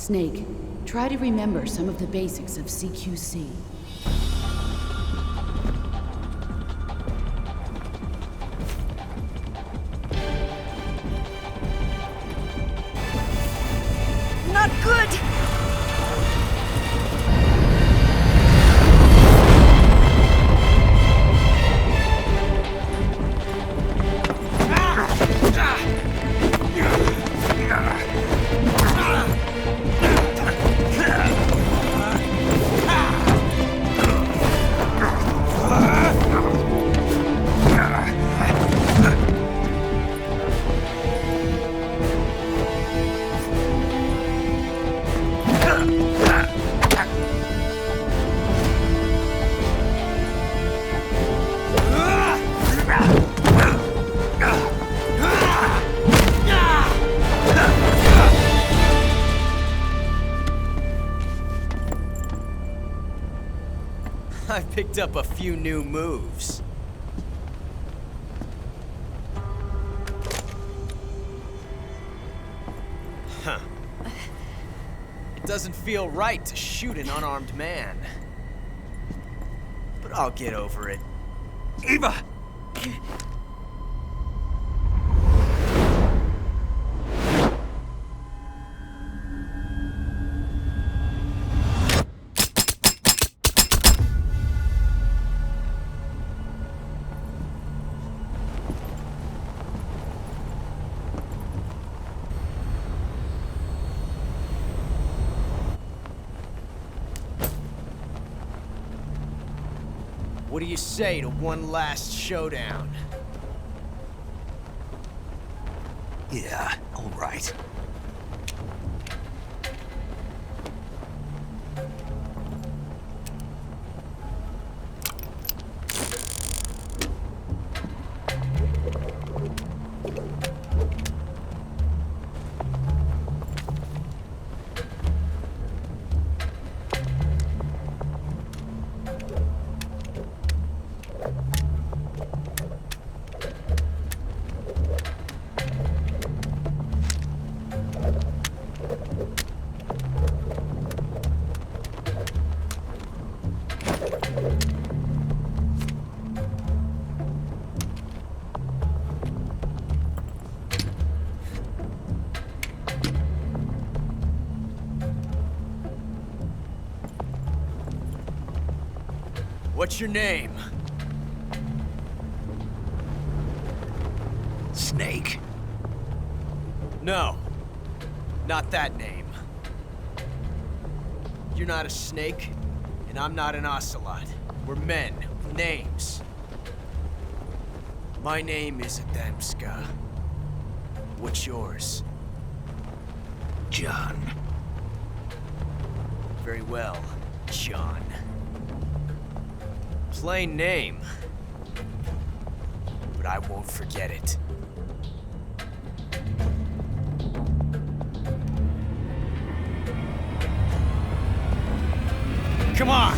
Snake, try to remember some of the basics of CQC. Not good! I picked up a few new moves. Huh. It doesn't feel right to shoot an unarmed man. But I'll get over it. Eva! What do you say to one last showdown? Yeah, all right. What's your name? Snake. No. Not that name. You're not a snake, and I'm not an ocelot. We're men with names. My name is Adamska. What's yours? John. Very well, John. Plain name. But I won't forget it. Come on!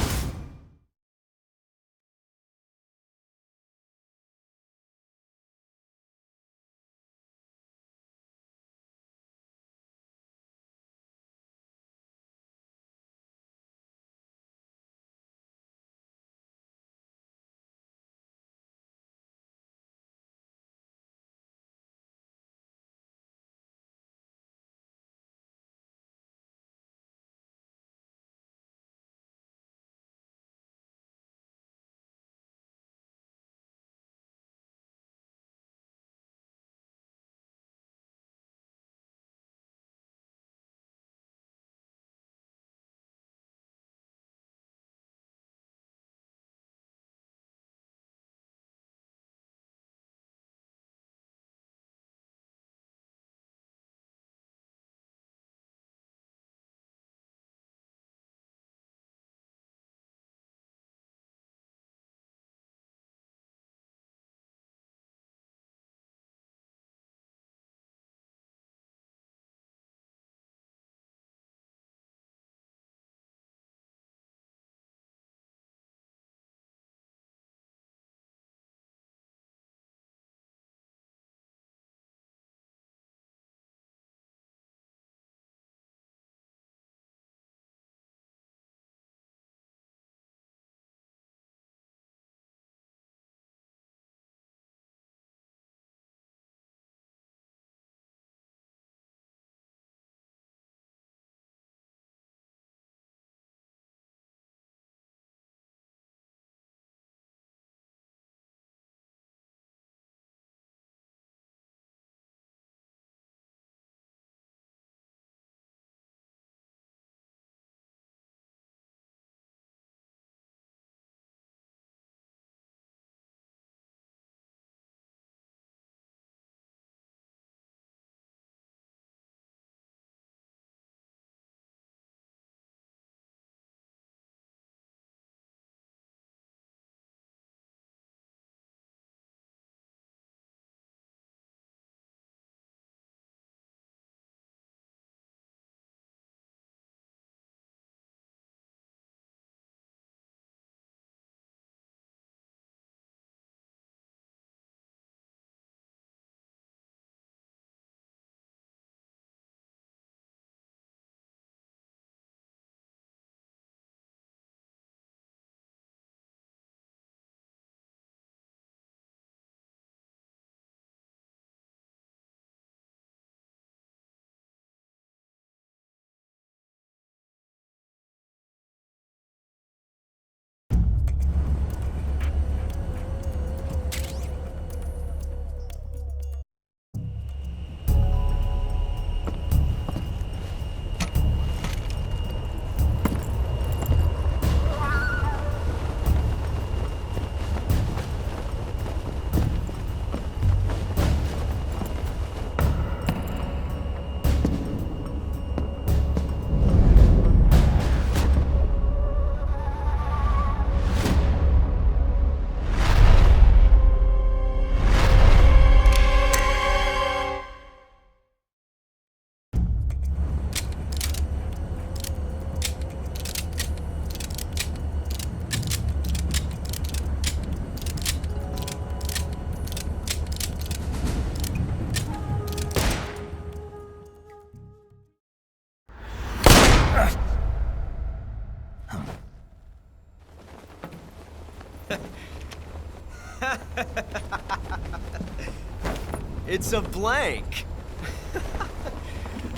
It's a blank.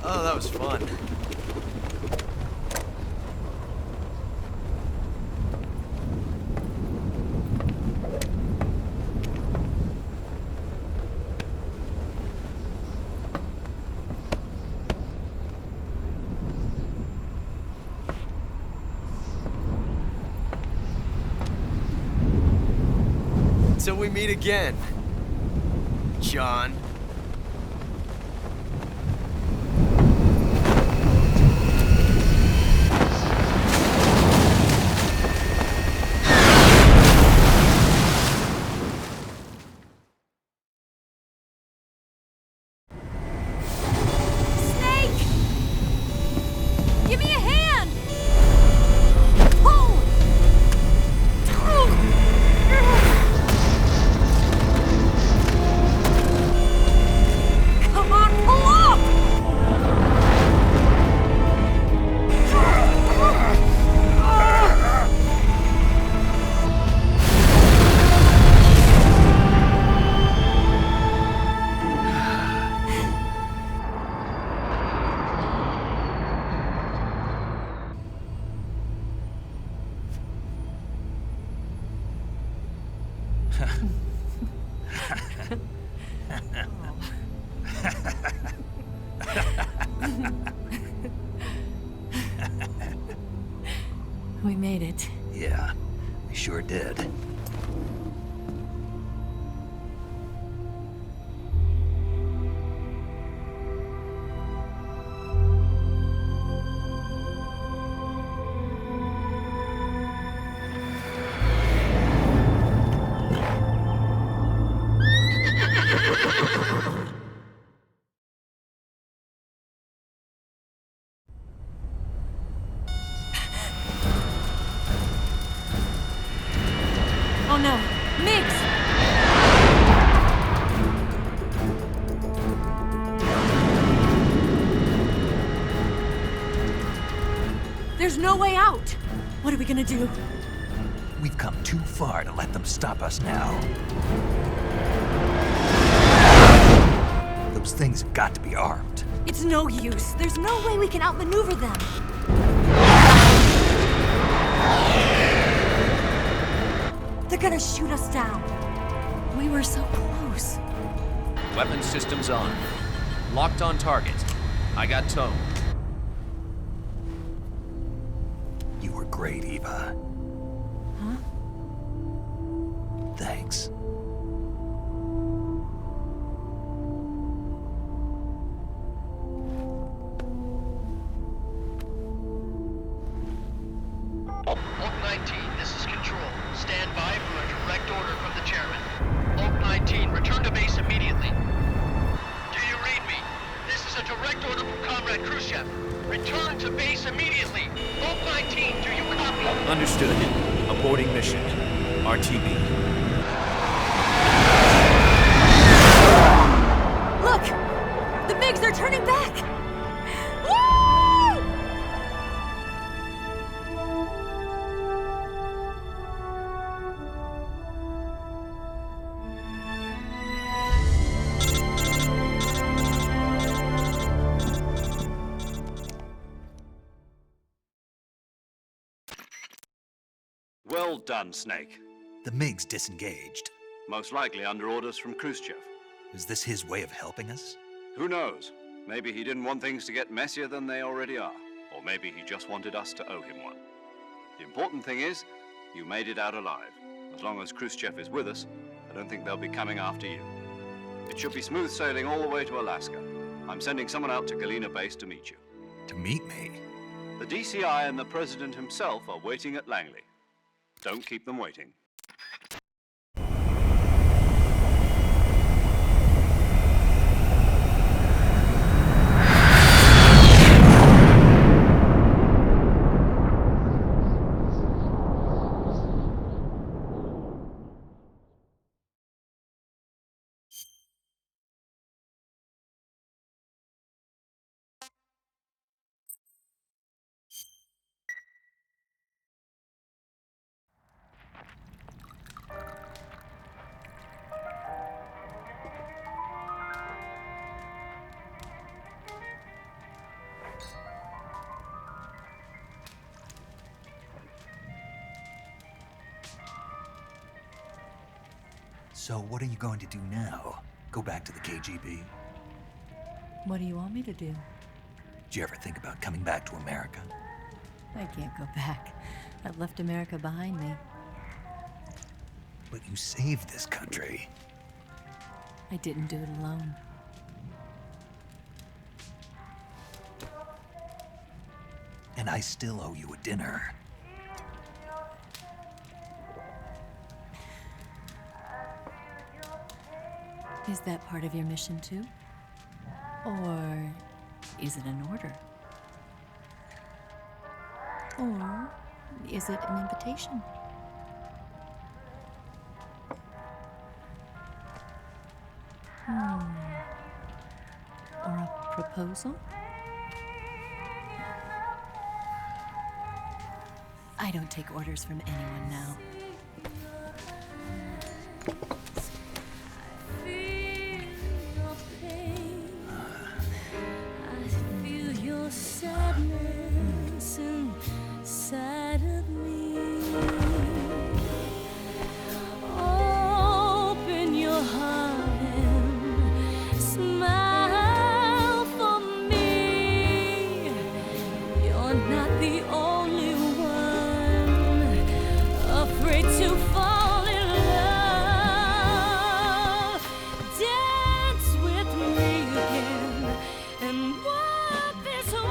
Oh, that was fun. Till we meet again, John. Snake! Give me a hand! Pull! Come on, pull up! We made it. Yeah, we sure did. Oh no, Miggs! There's no way out! What are we gonna do? We've come too far to let them stop us now. Those things have got to be armed. It's no use. There's no way we can outmaneuver them. They're gonna shoot us down. We were so close. Weapon systems on. Locked on target. I got towed. You were great, Eva. Huh? Thanks. Oak 19, this is Control. Stand by for a direct order from the chairman. Oak 19, return to base immediately. Do you read me? This is a direct order from Comrade Khrushchev. Return to base immediately. Oak 19, do you copy? Understood. Aborting mission. RTB. Look! The MiGs are turning back! Woo! Well done, Snake. The MiGs disengaged. Most likely under orders from Khrushchev. Is this his way of helping us? Who knows? Maybe he didn't want things to get messier than they already are. Or maybe he just wanted us to owe him one. The important thing is, you made it out alive. As long as Khrushchev is with us, I don't think they'll be coming after you. It should be smooth sailing all the way to Alaska. I'm sending someone out to Galena Base to meet you. To meet me? The DCI and the President himself are waiting at Langley. Don't keep them waiting. So what are you going to do now? Go back to the KGB? What do you want me to do? Did you ever think about coming back to America? I can't go back. I've left America behind me. But you saved this country. I didn't do it alone. And I still owe you a dinner. Is that part of your mission too? Or is it an order? Or is it an invitation? Or a proposal? I don't take orders from anyone now. Sadness inside of me. Open your heart and smile for me. You're not the only one afraid to fall in love. Dance with me again and walk this way.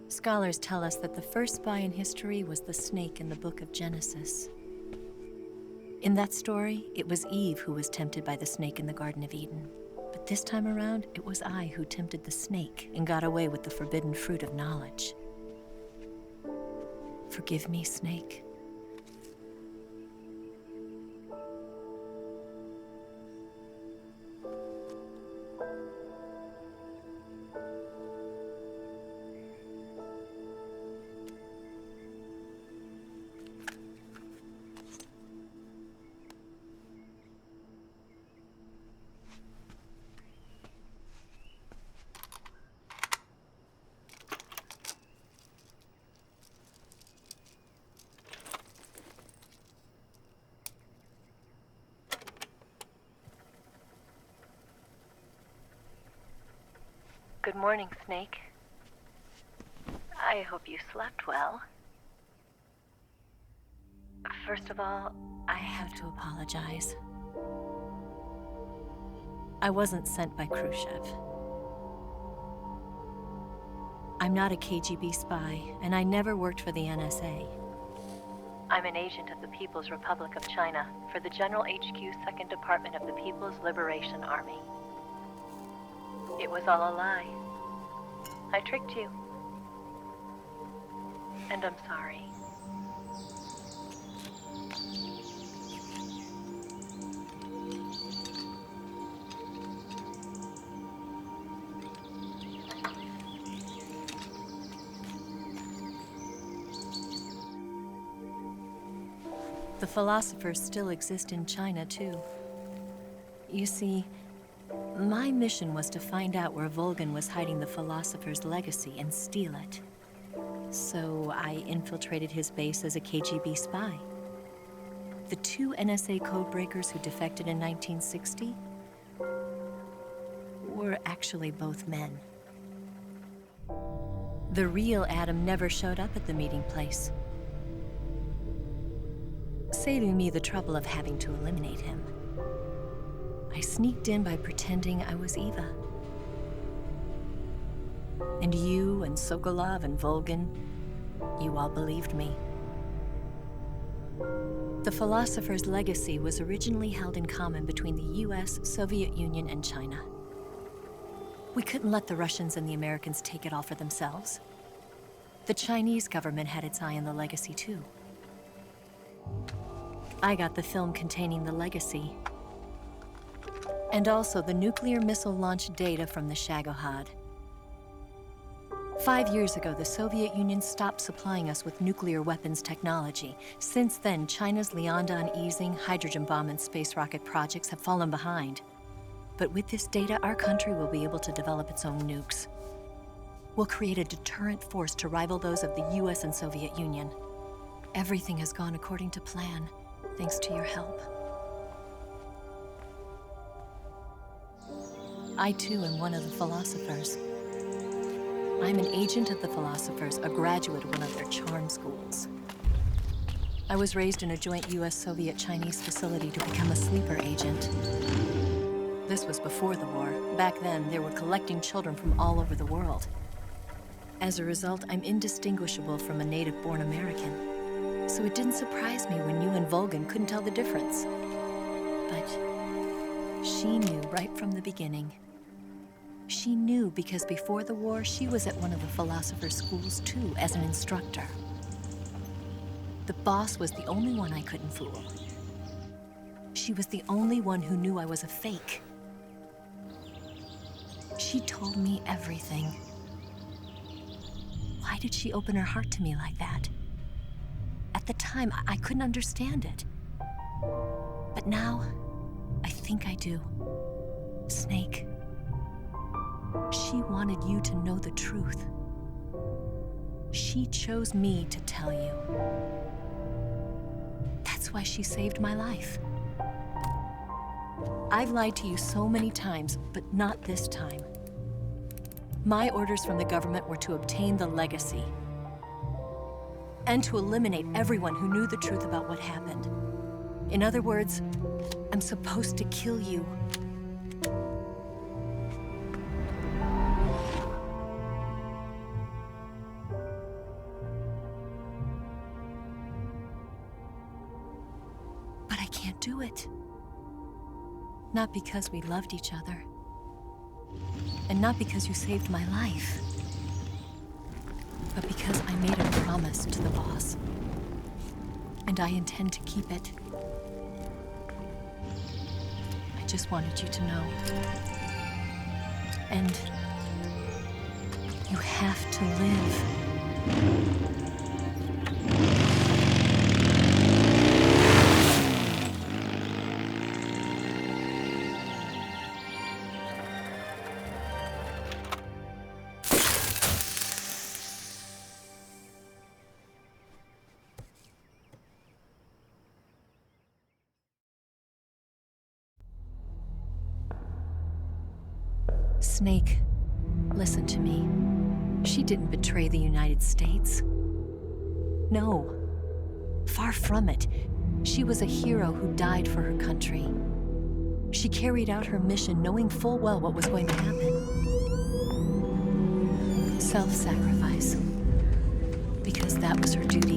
Scholars tell us that the first spy in history was the snake in the book of Genesis. In that story, it was Eve who was tempted by the snake in the Garden of Eden. But this time around, it was I who tempted the snake and got away with the forbidden fruit of knowledge. Forgive me, snake. Good morning, Snake. I hope you slept well. First of all, I have to apologize. I wasn't sent by Khrushchev. I'm not a KGB spy, and I never worked for the NSA. I'm an agent of the People's Republic of China for the General HQ 2nd Department of the People's Liberation Army. It was all a lie. I tricked you. And I'm sorry. The philosophers still exist in China, too. You see, my mission was to find out where Volgin was hiding the philosopher's legacy and steal it. So I infiltrated his base as a KGB spy. The 2 NSA codebreakers who defected in 1960 were actually both men. The real Adam never showed up at the meeting place, saving me the trouble of having to eliminate him. I sneaked in by pretending I was Eva. And you and Sokolov and Volgin, you all believed me. The philosopher's legacy was originally held in common between the US, Soviet Union, and China. We couldn't let the Russians and the Americans take it all for themselves. The Chinese government had its eye on the legacy too. I got the film containing the legacy, and also the nuclear missile launch data from the Shagohod. 5 years ago, the Soviet Union stopped supplying us with nuclear weapons technology. Since then, China's Liaodong easing, hydrogen bomb, and space rocket projects have fallen behind. But with this data, our country will be able to develop its own nukes. We'll create a deterrent force to rival those of the US and Soviet Union. Everything has gone according to plan, thanks to your help. I too am one of the philosophers. I'm an agent of the philosophers, a graduate of one of their charm schools. I was raised in a joint US-Soviet-Chinese facility to become a sleeper agent. This was before the war. Back then, they were collecting children from all over the world. As a result, I'm indistinguishable from a native-born American. So it didn't surprise me when you and Volgin couldn't tell the difference. But she knew right from the beginning. She knew because before the war, she was at one of the philosopher's schools too, as an instructor. The boss was the only one I couldn't fool. She was the only one who knew I was a fake. She told me everything. Why did she open her heart to me like that? At the time, I couldn't understand it. But now, I think I do. Snake. She wanted you to know the truth. She chose me to tell you. That's why she saved my life. I've lied to you so many times, but not this time. My orders from the government were to obtain the legacy and to eliminate everyone who knew the truth about what happened. In other words, I'm supposed to kill you. But I can't do it. Not because we loved each other. And not because you saved my life. But because I made a promise to the boss. And I intend to keep it. I just wanted you to know. And you have to live. Snake, listen to me. She didn't betray the United States. No, far from it. She was a hero who died for her country. She carried out her mission knowing full well what was going to happen. Self-sacrifice. Because that was her duty.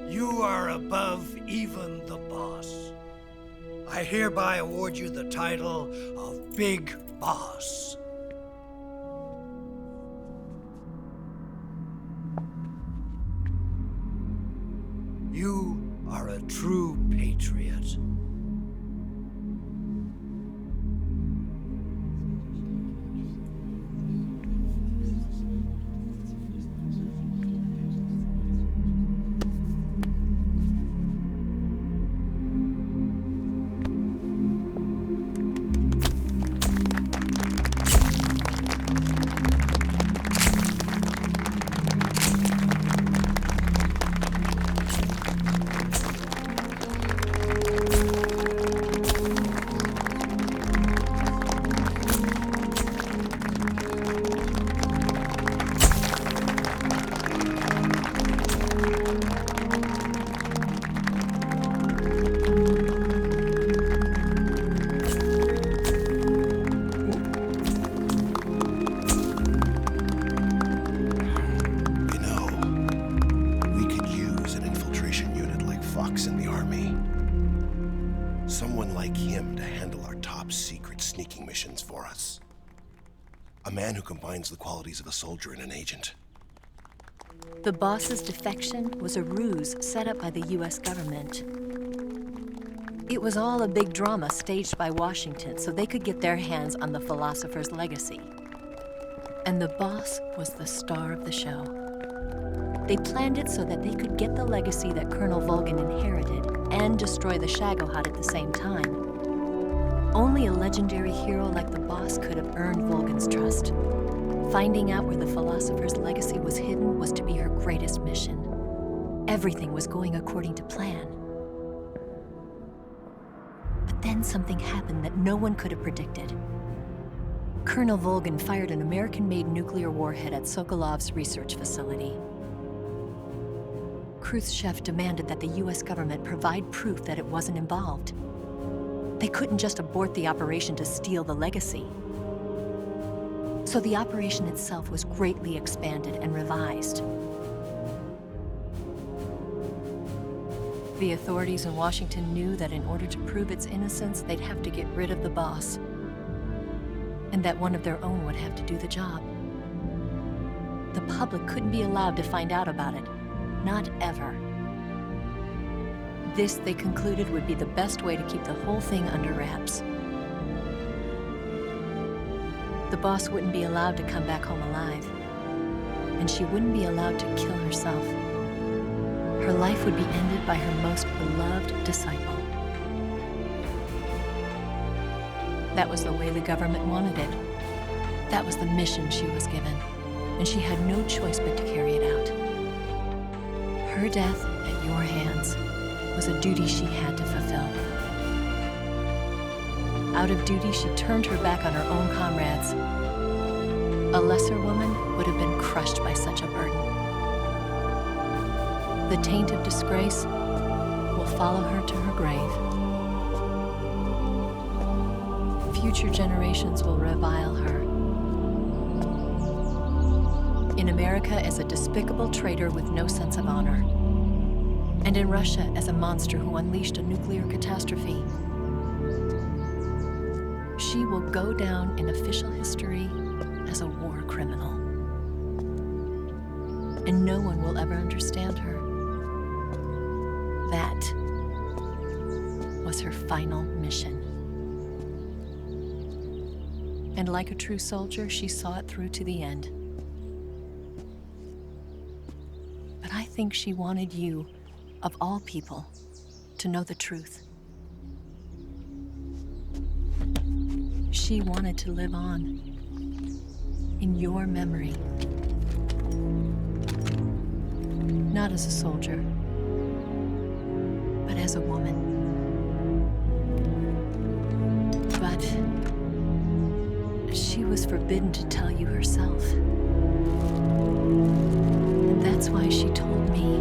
You are above even the boss. I hereby award you the title of Big Boss. You are a true patriot. box in the army. Someone like him to handle our top secret sneaking missions for us. A man who combines the qualities of a soldier and an agent. The boss's defection was a ruse set up by the US government. It was all a big drama staged by Washington so they could get their hands on the philosopher's legacy. And the boss was the star of the show. They planned it so that they could get the legacy that Colonel Volgin inherited and destroy the Shagohod at the same time. Only a legendary hero like the boss could have earned Volgin's trust. Finding out where the philosopher's legacy was hidden was to be her greatest mission. Everything was going according to plan. But then something happened that no one could have predicted. Colonel Volgin fired an American-made nuclear warhead at Sokolov's research facility. Khrushchev demanded that the US government provide proof that it wasn't involved. They couldn't just abort the operation to steal the legacy. So the operation itself was greatly expanded and revised. The authorities in Washington knew that in order to prove its innocence, they'd have to get rid of the boss, and that one of their own would have to do the job. The public couldn't be allowed to find out about it, not ever. This, they concluded, would be the best way to keep the whole thing under wraps. The boss wouldn't be allowed to come back home alive, and she wouldn't be allowed to kill herself. Her life would be ended by her most beloved disciple. That was the way the government wanted it. That was the mission she was given, and she had no choice but to carry it out. Her death at your hands was a duty she had to fulfill. Out of duty, she turned her back on her own comrades. A lesser woman would have been crushed by such a burden. The taint of disgrace will follow her to her grave. Future generations will revile her. In America as a despicable traitor with no sense of honor. And in Russia as a monster who unleashed a nuclear catastrophe. She will go down in official history as a war criminal. And no one will ever understand her. That was her final mission. And like a true soldier, she saw it through to the end. But I think she wanted you, of all people, to know the truth. She wanted to live on in your memory. Not as a soldier, but as a woman. But she was forbidden to tell you herself. And that's why she told me.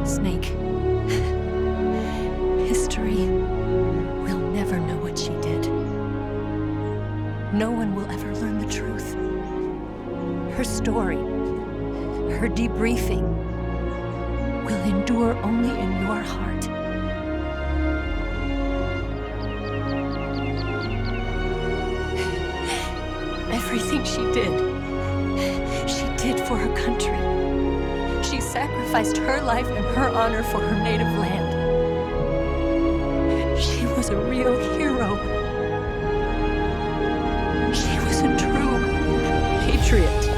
Snake, history will never know what she did. No one will ever learn the truth. Her story, her debriefing, will endure only in your heart. Everything she did for her country. She sacrificed her life and her honor for her native land. She was a real hero. She was a true patriot.